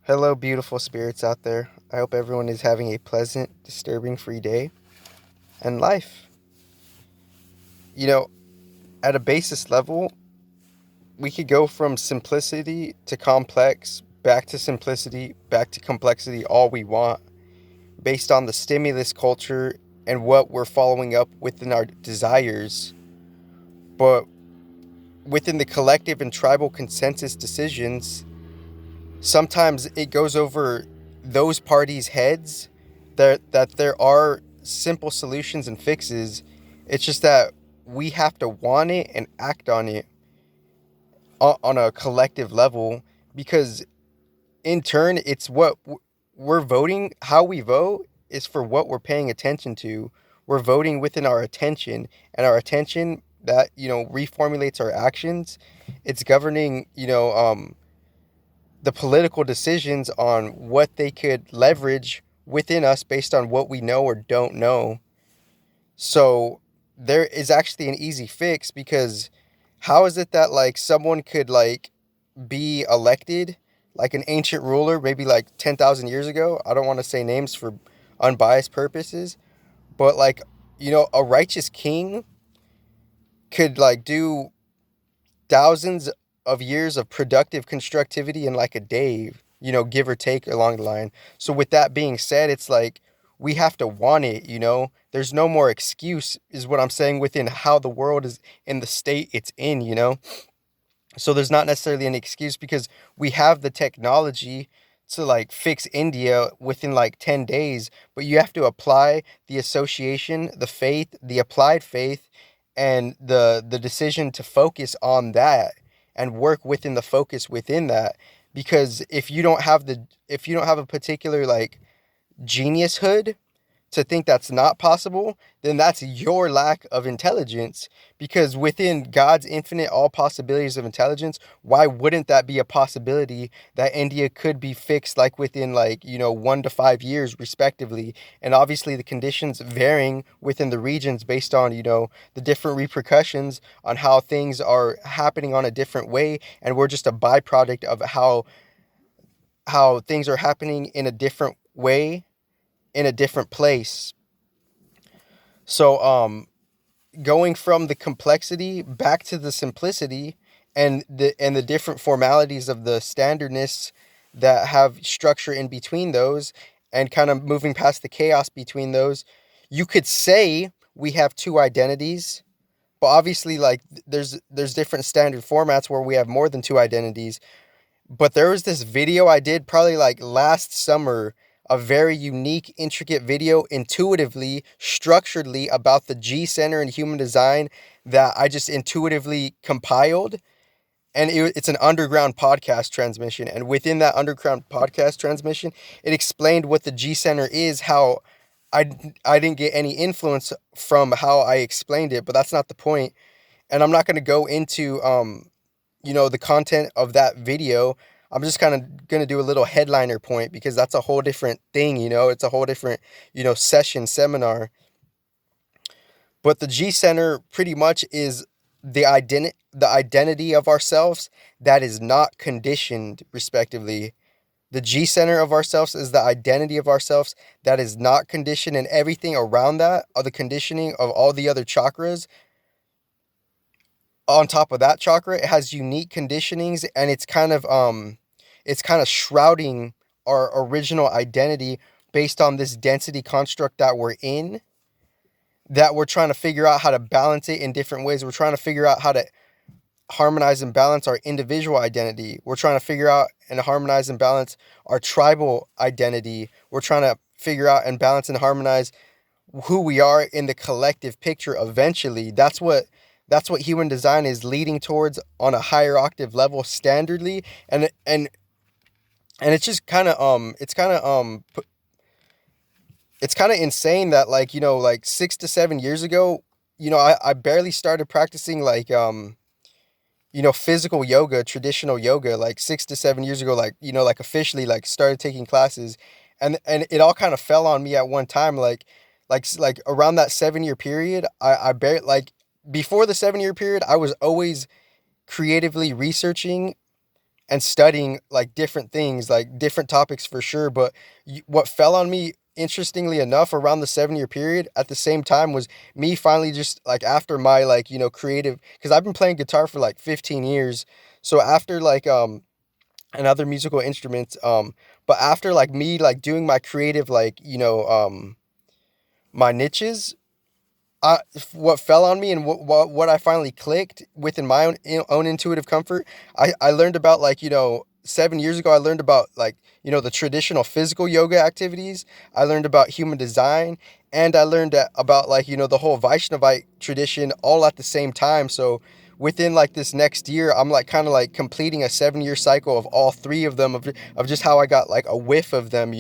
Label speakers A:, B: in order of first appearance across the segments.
A: Hello, beautiful spirits out there. I hope everyone is having a pleasant, disturbing free day and life. You know, at a basis level, we could go from simplicity to complex, back to simplicity, back to complexity all we want, based on the stimulus culture and what we're following up within our desires. But within the collective and tribal consensus decisions, sometimes it goes over those parties' heads that there are simple solutions and fixes. It's just that we have to want it and act on it on a collective level because in turn it's what we're voting. How we vote is for what we're paying attention to. We're voting within our attention, and our attention that reformulates our actions. It's governing the political decisions on what they could leverage within us based on what we know or don't know. So there is actually an easy fix because how is it that like someone could like be elected like an ancient ruler maybe like 10,000 years ago? I don't want to say names for unbiased purposes, but like a righteous king could like do thousands of years of productive constructivity in like a day, give or take along the line. So with that being said, it's like we have to want it. There's no more excuse is what I'm saying within how the world is in the state it's in. So there's not necessarily an excuse because we have the technology to like fix India within like 10 days, but you have to apply the association, the faith, the applied faith, and the decision to focus on that and work within the focus within that. Because if you don't have a particular like genius hood to think that's not possible, then that's your lack of intelligence. Because within God's infinite all possibilities of intelligence, why wouldn't that be a possibility that India could be fixed like within like, 1 to 5 years respectively? And obviously the conditions varying within the regions based on, the different repercussions on how things are happening on a different way. And we're just a byproduct of how things are happening in a different way in a different place. So going from the complexity back to the simplicity and the different formalities of the standardness that have structure in between those and kind of moving past the chaos between those, you could say we have two identities, but obviously like there's different standard formats where we have more than two identities. But there was this video I did probably like last summer, a very unique, intricate video, intuitively, structuredly about the G Center and human design that I just intuitively compiled. And it's an underground podcast transmission. And within that underground podcast transmission, it explained what the G Center is, how I didn't get any influence from how I explained it, but that's not the point. And I'm not going to go into the content of that video. I'm just kind of going to do a little headliner point because that's a whole different thing. It's a whole different, session, seminar. But the G Center pretty much is the identity of ourselves that is not conditioned, respectively. The G Center of ourselves is the identity of ourselves that is not conditioned, and everything around that are the conditioning of all the other chakras. On top of that chakra, it has unique conditionings, and it's kind of shrouding our original identity based on this density construct that we're in, that we're trying to figure out how to balance it in different ways. We're trying to figure out how to harmonize and balance our individual identity. We're trying to figure out and harmonize and balance our tribal identity. We're trying to figure out and balance and harmonize who we are in the collective picture eventually. That's what human design is leading towards on a higher octave level standardly. And it's just kind of it's kind of insane that like like 6 to 7 years ago, I barely started practicing like physical yoga, traditional yoga, like 6 to 7 years ago, like like officially like started taking classes. And it all kind of fell on me at one time, like around that 7 year period. I barely before the 7 year period I was always creatively researching and studying like different things, like different topics for sure. But what fell on me, interestingly enough, around the 7 year period at the same time was me finally just like after my like, creative, because I've been playing guitar for like 15 years. So after like, and other musical instruments, but after like me like doing my creative, like, my niches, what fell on me and what I finally clicked within my own intuitive comfort, I learned about like, 7 years ago I learned about like, the traditional physical yoga activities. I learned about human design, and I learned about like, the whole Vaishnavite tradition all at the same time. So within like this next year, I'm like kind of like completing a 7 year cycle of all three of them, of just how I got like a whiff of them,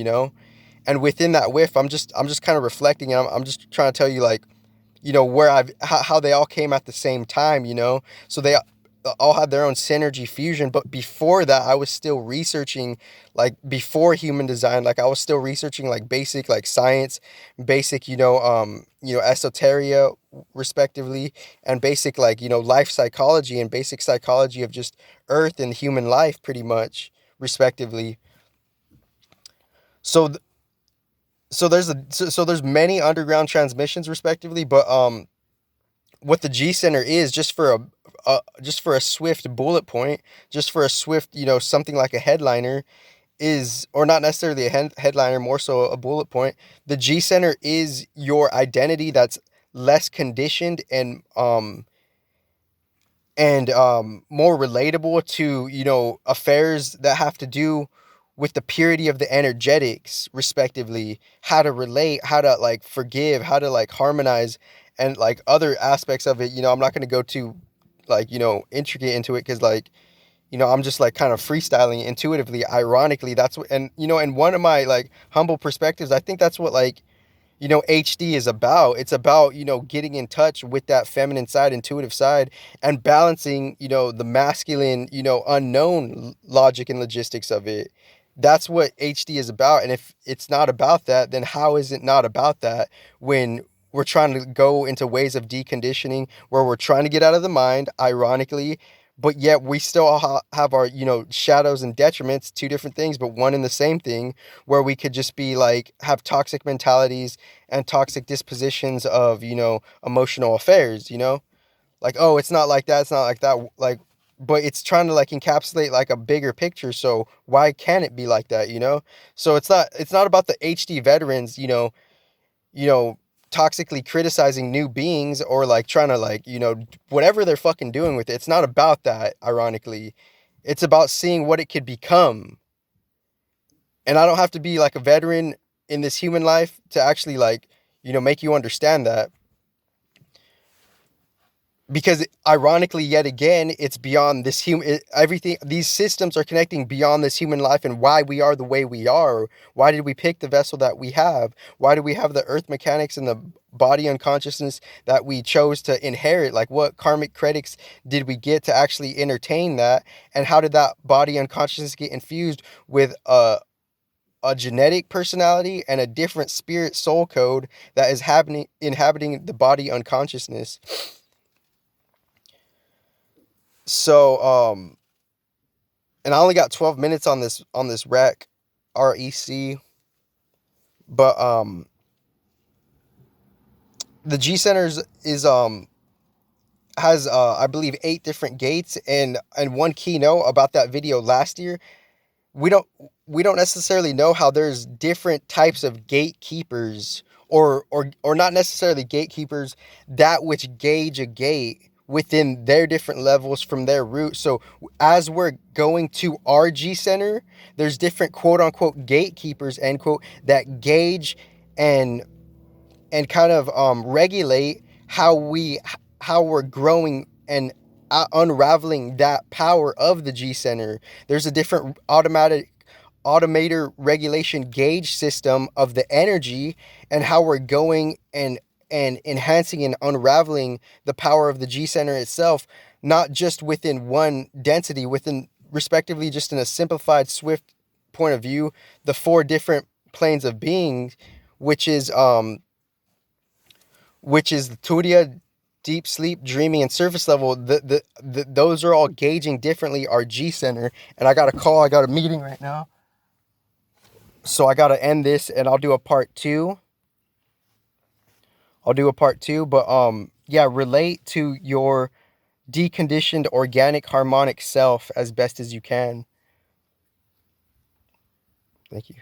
A: and within that whiff, I'm just kind of reflecting, and I'm just trying to tell you like, where how they all came at the same time, so they all had their own synergy fusion. But before that, I was still researching, like before human design, like I was still researching like basic like science, basic, esoteria respectively, and basic like, life psychology and basic psychology of just earth and human life pretty much respectively. So so there's many underground transmissions respectively, but what the G center is, just for a swift bullet point, just for a swift, something like a headliner, is, or not necessarily a headliner, more so a bullet point. The G center is your identity that's less conditioned and more relatable to, affairs that have to do with the purity of the energetics respectively, how to relate, how to like forgive, how to like harmonize, and like other aspects of it. I'm not going to go too like, intricate into it, because like, I'm just like kind of freestyling intuitively. Ironically, that's what, and in one of my like humble perspectives, I think that's what like, HD is about. It's about, getting in touch with that feminine side, intuitive side, and balancing, the masculine, unknown logic and logistics of it. That's what HD is about. And if it's not about that, then how is it not about that when we're trying to go into ways of deconditioning where we're trying to get out of the mind, ironically, but yet we still have our, shadows and detriments, two different things, but one and the same thing, where we could just be like, have toxic mentalities and toxic dispositions of, emotional affairs, like, oh, it's not like that, it's not like that, like, but it's trying to like encapsulate like a bigger picture. So why can't it be like that, so it's not about the HD veterans, you know toxically criticizing new beings, or like trying to like, whatever they're fucking doing with it. It's not about that, ironically. It's about seeing what it could become. And I don't have to be like a veteran in this human life to actually like, make you understand that, because ironically, yet again, it's beyond this human, everything, these systems are connecting beyond this human life, and why we are the way we are. Why did we pick the vessel that we have? Why do we have the earth mechanics and the body unconsciousness that we chose to inherit? Like, what karmic credits did we get to actually entertain that? And how did that body unconsciousness get infused with a genetic personality and a different spirit soul code that is happening inhabiting the body unconsciousness? So, and I only got 12 minutes on this REC, but the G centers is has I believe 8 different gates, and one keynote about that video last year, we don't we don't necessarily know how there's different types of gatekeepers, or not necessarily gatekeepers, that which gauge a gate within their different levels from their root. So as we're going to our G center, there's different quote unquote gatekeepers, end quote, that gauge and kind of regulate how we're growing and unraveling that power of the G center. There's a different automator regulation gauge system of the energy, and how we're going and enhancing and unraveling the power of the G center itself, not just within one density, within respectively, just in a simplified swift point of view, the 4 different planes of being, which is which is the Turiya, deep sleep, dreaming, and surface level, those are all gauging differently our G center. And I got a call, I got a meeting right now. So I got to end this and I'll do a part two. But yeah, relate to your deconditioned organic harmonic self as best as you can. Thank you.